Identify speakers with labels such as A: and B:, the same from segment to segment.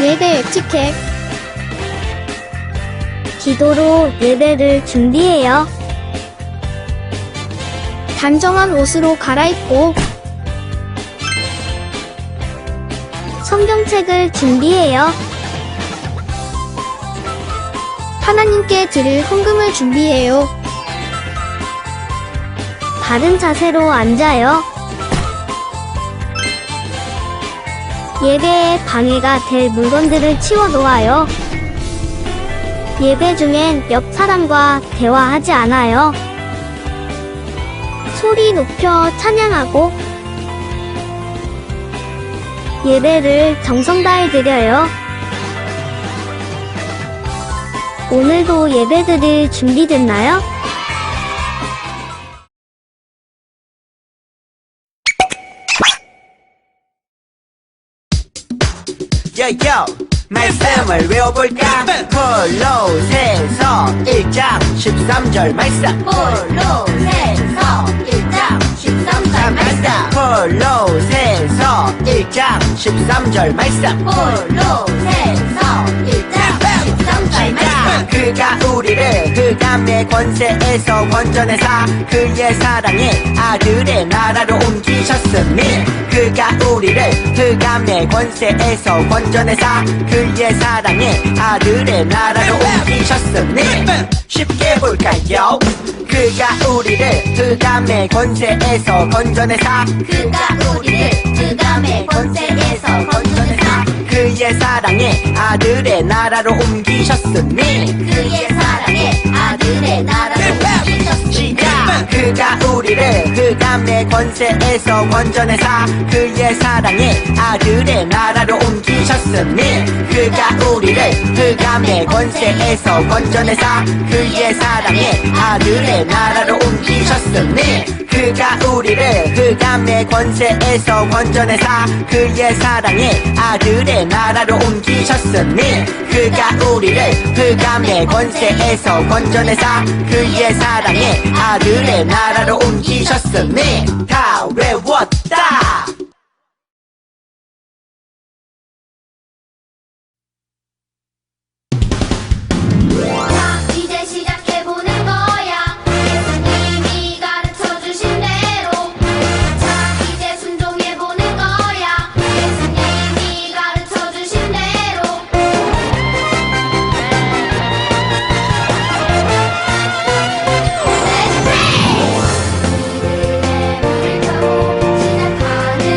A: 예배 에티켓.
B: 기도로 예배를 준비해요.
A: 단정한 옷으로 갈아입고
B: 성경책을 준비해요.
A: 하나님께 드릴 헌금을 준비해요.
B: 바른 자세로 앉아요. 예배에 방해가 될 물건들을 치워놓아요. 예배 중엔 옆 사람과 대화하지 않아요. 소리 높여 찬양하고 예배를 정성 다해 드려요. 오늘도 예배드릴 준비됐나요?
C: 요요 말씀을 외워볼까? 콜로새서 1장 13절 말씀.
D: 콜로새서 1장 13절 말씀.
C: 콜로새서 1장 13절 말씀.
D: 콜로새서 1장 13절 말씀.
C: 그가 우리를 흑암의 권세에서 건져내사 그의 사랑의 아들의 나라로 옮기셨으니 그가 우리를 흑암의 권세에서 건져내사 그의 사랑의 아들의 나라로 옮기셨으니 쉽게 볼까요? 그가 우리를 흑암의 권세에서 건져내사
D: 그가 우리를 흑암의 권세에서 건져내사
C: 그의 사랑의 아들의 나라로 옮기셨으니
D: 그의 사랑의 아들의 나라로 옮기셨으니
C: 그가 우리를 흑암의 권세에서 건져내사 그의 사랑의 아들의 나라로 옮기셨으니 그가 우리를 흑암의 권세에서 건져내사 그의 사랑의 아들의 나라로 옮기셨으니 그가 우리를 흑암의 권세에서 건져내사 그의 사랑의 아들의 나라로 옮기셨으니 그가 우리를 흑암의 권세에서 건져내사 그의 사랑의 아들의 나라로 옮기셨으니 다 외웠다.
D: 이제 시작해보는 거야. 예수님이 가르쳐주신 대로. 자, 이제 순종해보는 거야. 예수님이 가르쳐주신 대로. Let's pray! 우리들의 물을 펴고 시작하는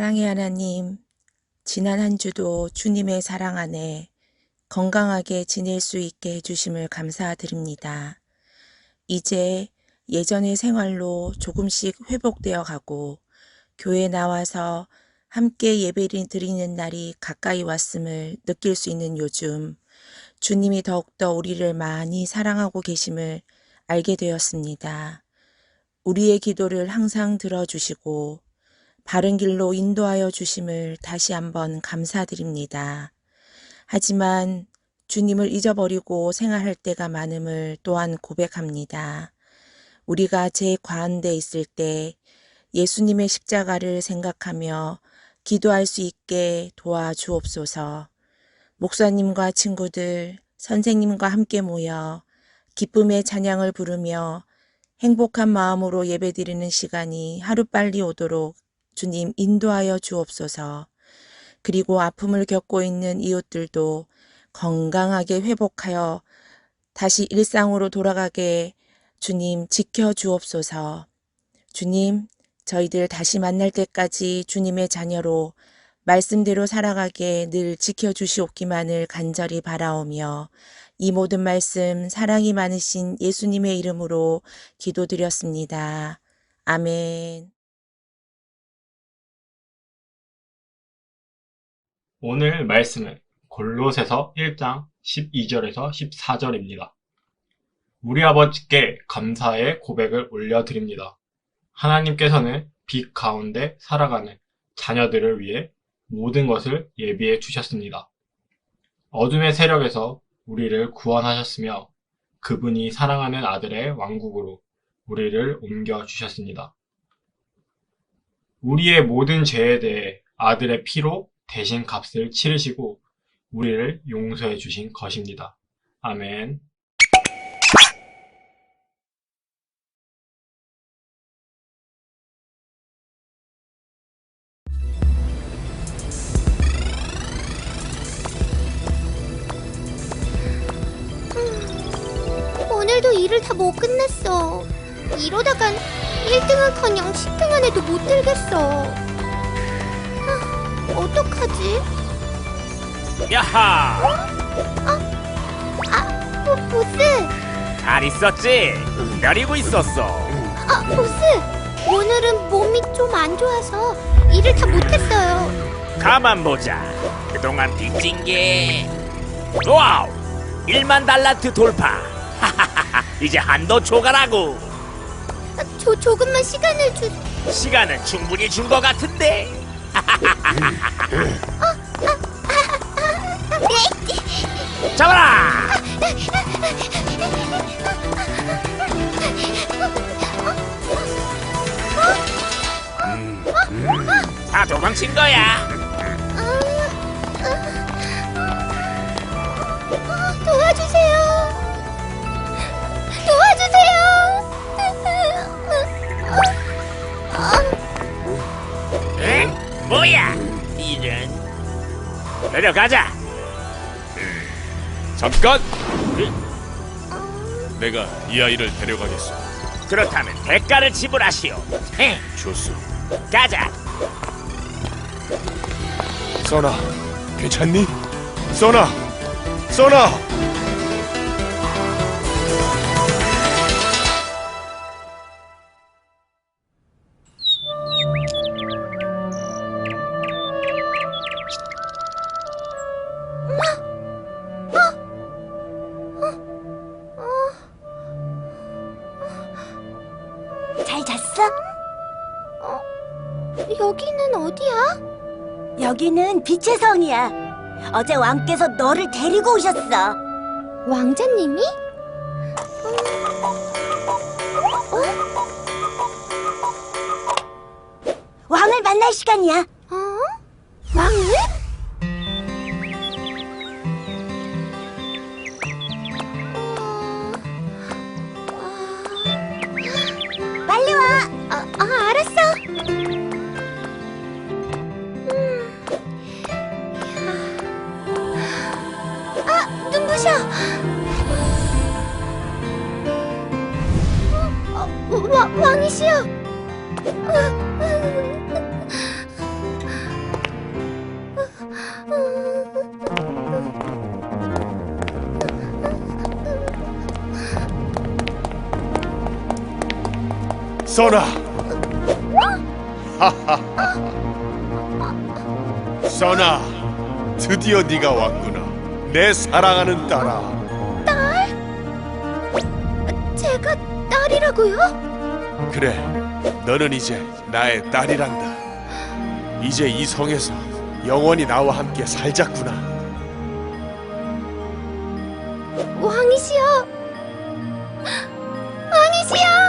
E: 사랑의 하나님, 지난 한 주도 주님의 사랑 안에 건강하게 지낼 수 있게 해주심을 감사드립니다. 이제 예전의 생활로 조금씩 회복되어 가고 교회 나와서 함께 예배를 드리는 날이 가까이 왔음을 느낄 수 있는 요즘, 주님이 더욱더 우리를 많이 사랑하고 계심을 알게 되었습니다. 우리의 기도를 항상 들어주시고 바른 길로 인도하여 주심을 다시 한번 감사드립니다. 하지만 주님을 잊어버리고 생활할 때가 많음을 또한 고백합니다. 우리가 제 과한데 있을 때 예수님의 십자가를 생각하며 기도할 수 있게 도와주옵소서. 목사님과 친구들, 선생님과 함께 모여 기쁨의 찬양을 부르며 행복한 마음으로 예배드리는 시간이 하루빨리 오도록 주님 인도하여 주옵소서. 그리고 아픔을 겪고 있는 이웃들도 건강하게 회복하여 다시 일상으로 돌아가게 주님 지켜주옵소서. 주님, 저희들 다시 만날 때까지 주님의 자녀로 말씀대로 살아가게 늘 지켜주시옵기만을 간절히 바라오며 이 모든 말씀 사랑이 많으신 예수님의 이름으로 기도드렸습니다. 아멘.
F: 오늘 말씀은 골로새서 1장 12절에서 14절입니다. 우리 아버지께 감사의 고백을 올려드립니다. 하나님께서는 빛 가운데 살아가는 자녀들을 위해 모든 것을 예비해 주셨습니다. 어둠의 세력에서 우리를 구원하셨으며 그분이 사랑하는 아들의 왕국으로 우리를 옮겨주셨습니다. 우리의 모든 죄에 대해 아들의 피로 대신 값을 치르시고 우리를 용서해 주신 것입니다. 아멘.
A: 오늘도 일을 다 못 끝냈어. 이러다간 1등은커녕 10등 안에도 못 들겠어. 어떡하지?
G: 야하!
A: 보스!
G: 잘 있었지? 기다리고 있었어.
A: 보스! 오늘은 몸이 좀 안 좋아서 일을 다 못했어요.
G: 가만 보자. 그동안 빚진 게 와우! 1만 달란트 돌파. 이제 한도 초과라고.
A: 조금만 시간을
G: 시간은 충분히 준 것 같은데. 잡아라! 다 도망친 거야.
A: 도와주세요. 도와주세요.
G: 응? 뭐야? 이런. 내려가자.
H: 잠깐! 내가 이 아이를 데려가겠소.
G: 그렇다면 대가를 지불하시오.
H: 좋소.
G: 가자.
H: 써나, 괜찮니? 써나! 써나!
B: 잘 잤어?
A: 여기는 어디야?
B: 여기는 빛의 성이야. 어제 왕께서 너를 데리고 오셨어.
A: 왕자님이?
B: 왕을 만날 시간이야.
A: 왕을?
B: 빨리 와.
A: 알았어. 눈부셔. 왕이시여.
H: 써나. 써나, 드디어 네가 왔구나. 내 사랑하는 딸아.
A: 제가 딸이라고요?
H: 그래, 너는 이제 나의 딸이란다. 이제 이 성에서 영원히 나와 함께 살자꾸나.
A: 왕이시여! 왕이시여!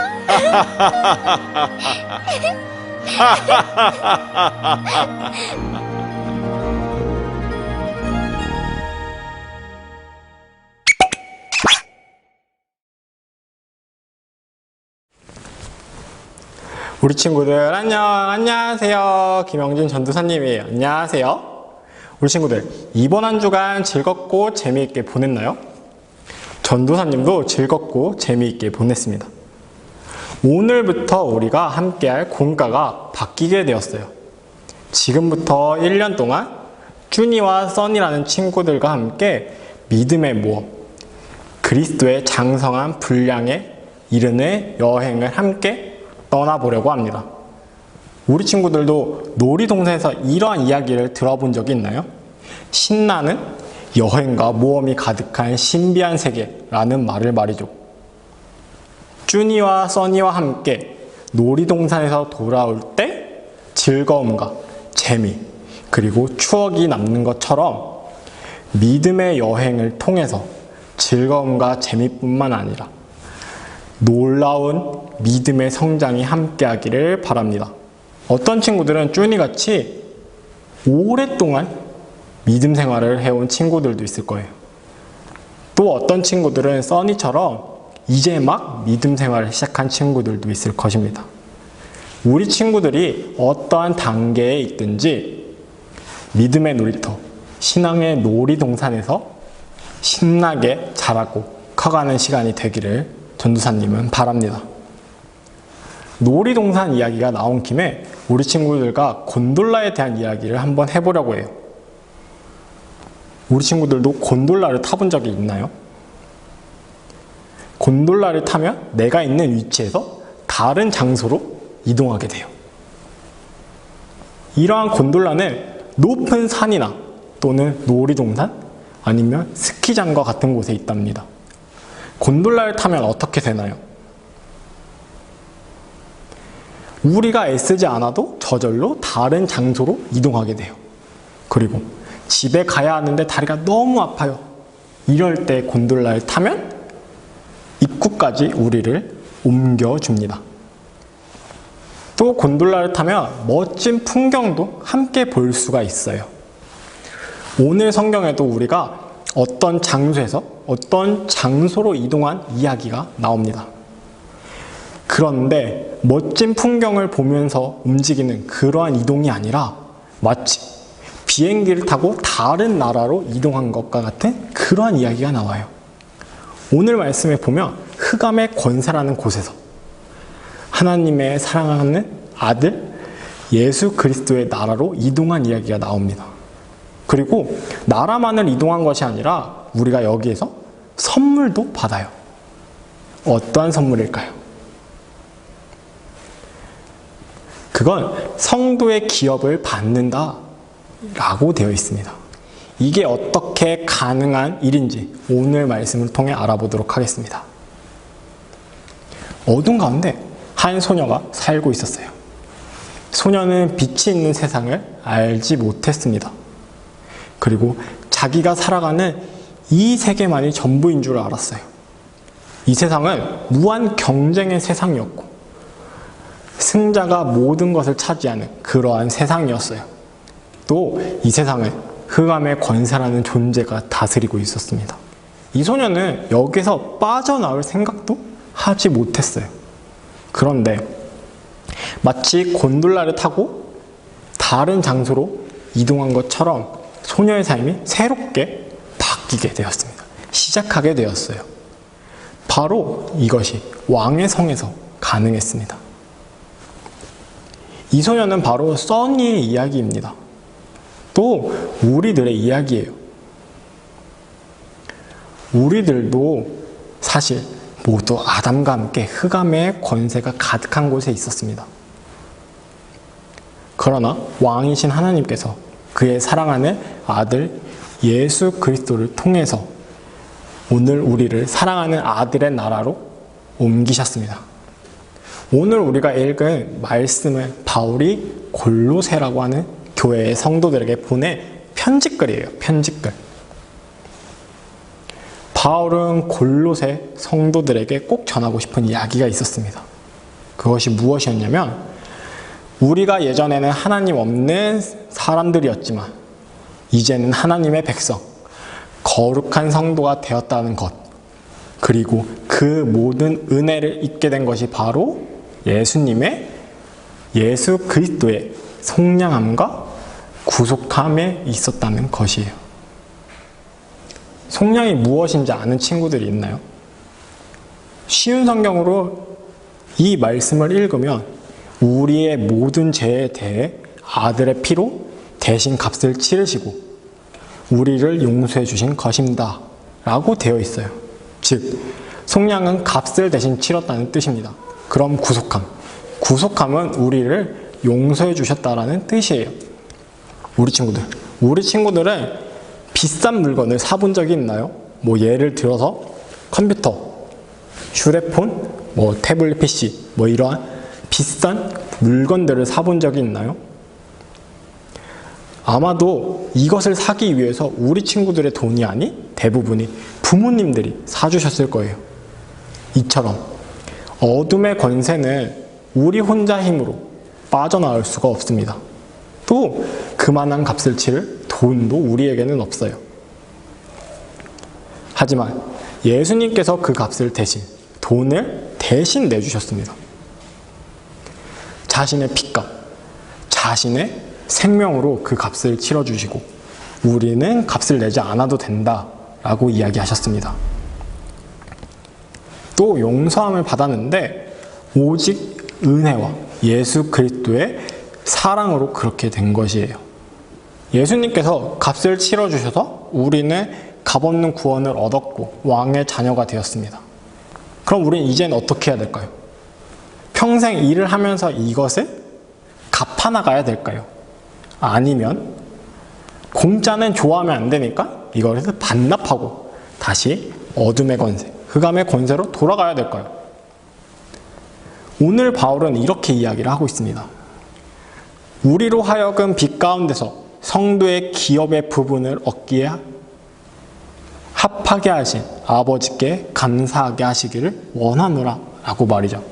I: 우리 친구들 안녕하세요. 김영진 전도사님이에요. 안녕하세요. 우리 친구들 이번 한 주간 즐겁고 재미있게 보냈나요? 전도사님도 즐겁고 재미있게 보냈습니다. 오늘부터 우리가 함께할 공과가 바뀌게 되었어요. 지금부터 1년 동안 쭈니와 써니라는 친구들과 함께 믿음의 모험, 그리스도의 장성한 분량에 이르는 여행을 함께 떠나보려고 합니다. 우리 친구들도 놀이동산에서 이러한 이야기를 들어본 적이 있나요? 신나는 여행과 모험이 가득한 신비한 세계라는 말을 말이죠. 쭈니와 써니와 함께 놀이동산에서 돌아올 때 즐거움과 재미 그리고 추억이 남는 것처럼 믿음의 여행을 통해서 즐거움과 재미뿐만 아니라 놀라운 믿음의 성장이 함께하기를 바랍니다. 어떤 친구들은 쭈니같이 오랫동안 믿음 생활을 해온 친구들도 있을 거예요. 또 어떤 친구들은 써니처럼 이제 막 믿음 생활을 시작한 친구들도 있을 것입니다. 우리 친구들이 어떠한 단계에 있든지 믿음의 놀이터, 신앙의 놀이동산에서 신나게 자라고 커가는 시간이 되기를 전도사님은 바랍니다. 놀이동산 이야기가 나온 김에 우리 친구들과 곤돌라에 대한 이야기를 한번 해보려고 해요. 우리 친구들도 곤돌라를 타본 적이 있나요? 곤돌라를 타면 내가 있는 위치에서 다른 장소로 이동하게 돼요. 이러한 곤돌라는 높은 산이나 또는 놀이동산 아니면 스키장과 같은 곳에 있답니다. 곤돌라를 타면 어떻게 되나요? 우리가 애쓰지 않아도 저절로 다른 장소로 이동하게 돼요. 그리고 집에 가야 하는데 다리가 너무 아파요. 이럴 때 곤돌라를 타면 입구까지 우리를 옮겨줍니다. 또 곤돌라를 타면 멋진 풍경도 함께 볼 수가 있어요. 오늘 성경에도 우리가 어떤 장소에서 어떤 장소로 이동한 이야기가 나옵니다. 그런데 멋진 풍경을 보면서 움직이는 그러한 이동이 아니라 마치 비행기를 타고 다른 나라로 이동한 것과 같은 그러한 이야기가 나와요. 오늘 말씀에 보면 흑암의 권세라는 곳에서 하나님의 사랑하는 아들 예수 그리스도의 나라로 이동한 이야기가 나옵니다. 그리고 나라만을 이동한 것이 아니라 우리가 여기에서 선물도 받아요. 어떠한 선물일까요? 그건 성도의 기업을 받는다 라고 되어 있습니다. 이게 어떻게 가능한 일인지 오늘 말씀을 통해 알아보도록 하겠습니다. 어둠 가운데 한 소녀가 살고 있었어요. 소녀는 빛이 있는 세상을 알지 못했습니다. 그리고 자기가 살아가는 이 세계만이 전부인 줄 알았어요. 이 세상은 무한 경쟁의 세상이었고 승자가 모든 것을 차지하는 그러한 세상이었어요. 또 이 세상은 흑암의 권세라는 존재가 다스리고 있었습니다. 이 소녀는 여기서 빠져나올 생각도 하지 못했어요. 그런데 마치 곤돌라를 타고 다른 장소로 이동한 것처럼 소녀의 삶이 새롭게 바뀌게 되었습니다. 시작하게 되었어요. 바로 이것이 왕의 성에서 가능했습니다. 이 소녀는 바로 써니의 이야기입니다. 또 우리들의 이야기예요. 우리들도 사실 모두 아담과 함께 흑암의 권세가 가득한 곳에 있었습니다. 그러나 왕이신 하나님께서 그의 사랑하는 아들 예수 그리스도를 통해서 오늘 우리를 사랑하는 아들의 나라로 옮기셨습니다. 오늘 우리가 읽은 말씀은 바울이 골로새라고 하는 교회의 성도들에게 보낸 편지글이에요. 편지글. 바울은 골로새 성도들에게 꼭 전하고 싶은 이야기가 있었습니다. 그것이 무엇이었냐면 우리가 예전에는 하나님 없는 사람들이었지만 이제는 하나님의 백성, 거룩한 성도가 되었다는 것, 그리고 그 모든 은혜를 입게 된 것이 바로 예수 그리스도의 속량함과 구속함에 있었다는 것이에요. 속량이 무엇인지 아는 친구들이 있나요? 쉬운 성경으로 이 말씀을 읽으면 우리의 모든 죄에 대해 아들의 피로 대신 값을 치르시고 우리를 용서해 주신 것입니다 라고 되어 있어요. 즉 속량은 값을 대신 치렀다는 뜻입니다. 그럼 구속함은 우리를 용서해 주셨다라는 뜻이에요. 우리 친구들은 비싼 물건을 사본 적이 있나요? 예를 들어서 컴퓨터, 휴대폰, 태블릿 PC, 이러한 비싼 물건들을 사본 적이 있나요? 아마도 이것을 사기 위해서 우리 친구들의 돈이 아닌 대부분이 부모님들이 사주셨을 거예요. 이처럼 어둠의 권세는 우리 혼자 힘으로 빠져나올 수가 없습니다. 또 그만한 값을 치를 돈도 우리에게는 없어요. 하지만 예수님께서 그 값을 돈을 대신 내주셨습니다. 자신의 피값, 자신의 생명으로 그 값을 치러주시고 우리는 값을 내지 않아도 된다라고 이야기하셨습니다. 또 용서함을 받았는데 오직 은혜와 예수 그리스도의 사랑으로 그렇게 된 것이에요. 예수님께서 값을 치러주셔서 우리는 값없는 구원을 얻었고 왕의 자녀가 되었습니다. 그럼 우리는 이제는 어떻게 해야 될까요? 평생 일을 하면서 이것을 갚아나가야 될까요? 아니면 공짜는 좋아하면 안 되니까 이것을 반납하고 다시 어둠의 권세, 흑암의 권세로 돌아가야 될까요? 오늘 바울은 이렇게 이야기를 하고 있습니다. 우리로 하여금 빛 가운데서 성도의 기업의 부분을 얻기에 합하게 하신 아버지께 감사하게 하시기를 원하노라 라고 말이죠.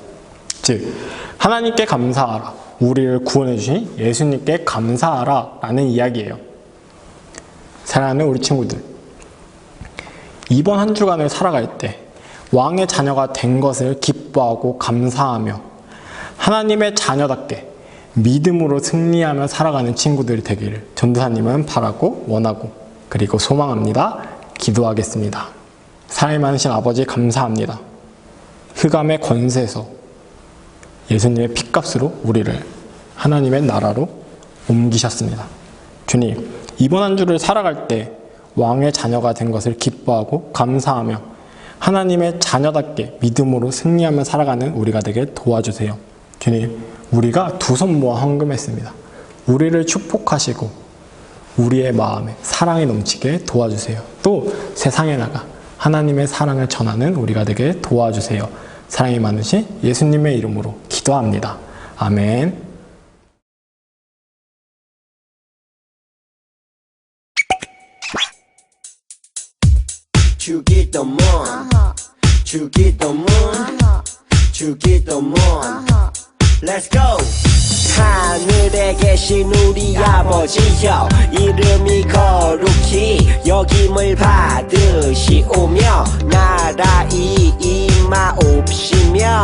I: 즉 하나님께 감사하라, 우리를 구원해 주신 예수님께 감사하라 라는 이야기예요. 사랑하는 우리 친구들, 이번 한 주간을 살아갈 때 왕의 자녀가 된 것을 기뻐하고 감사하며 하나님의 자녀답게 믿음으로 승리하며 살아가는 친구들이 되기를 전도사님은 바라고 원하고 그리고 소망합니다. 기도하겠습니다. 사랑이 많으신 아버지 감사합니다. 흑암의 권세에서 예수님의 핏값으로 우리를 하나님의 나라로 옮기셨습니다. 주님, 이번 한 주를 살아갈 때 왕의 자녀가 된 것을 기뻐하고 감사하며 하나님의 자녀답게 믿음으로 승리하며 살아가는 우리가 되게 도와주세요. 주님, 우리가 두 손 모아 헌금했습니다. 우리를 축복하시고 우리의 마음에 사랑이 넘치게 도와주세요. 또 세상에 나가 하나님의 사랑을 전하는 우리가 되게 도와주세요. 사랑이 많으신 예수님의 이름으로 기도합니다. 아멘.
C: 주기도문, 주기도문, 주기도문. Let's go. 하늘에 계신 우리 아버지여, 이름이 거룩히 여김을 받으시오며 나라이 임하옵시며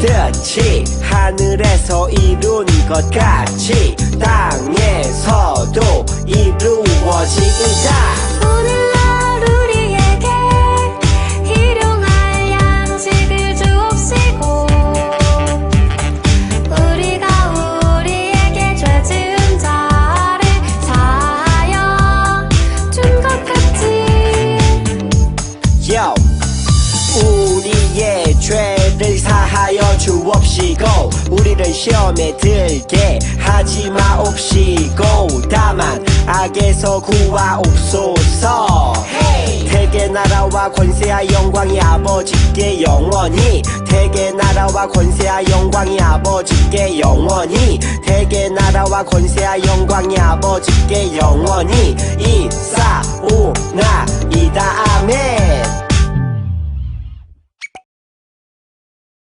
C: 뜻이 하늘에서 이룬 것 같이 땅에서도 이루어지이다.
D: 오늘날 우리에게 일용할 양식을 주옵시고 우리가 우리에게 죄 지은 자를
C: 감추옵시고 우리를 시험에 들게 하지 마옵시고 다만 악에서 구하옵소서. 대개 나라와 권세와 영광이 아버지께 영원히 대개 나라와 권세와 영광이 아버지께 영원히 대개 나라와 권세와 영광이 아버지께 영원히 이사오나이다.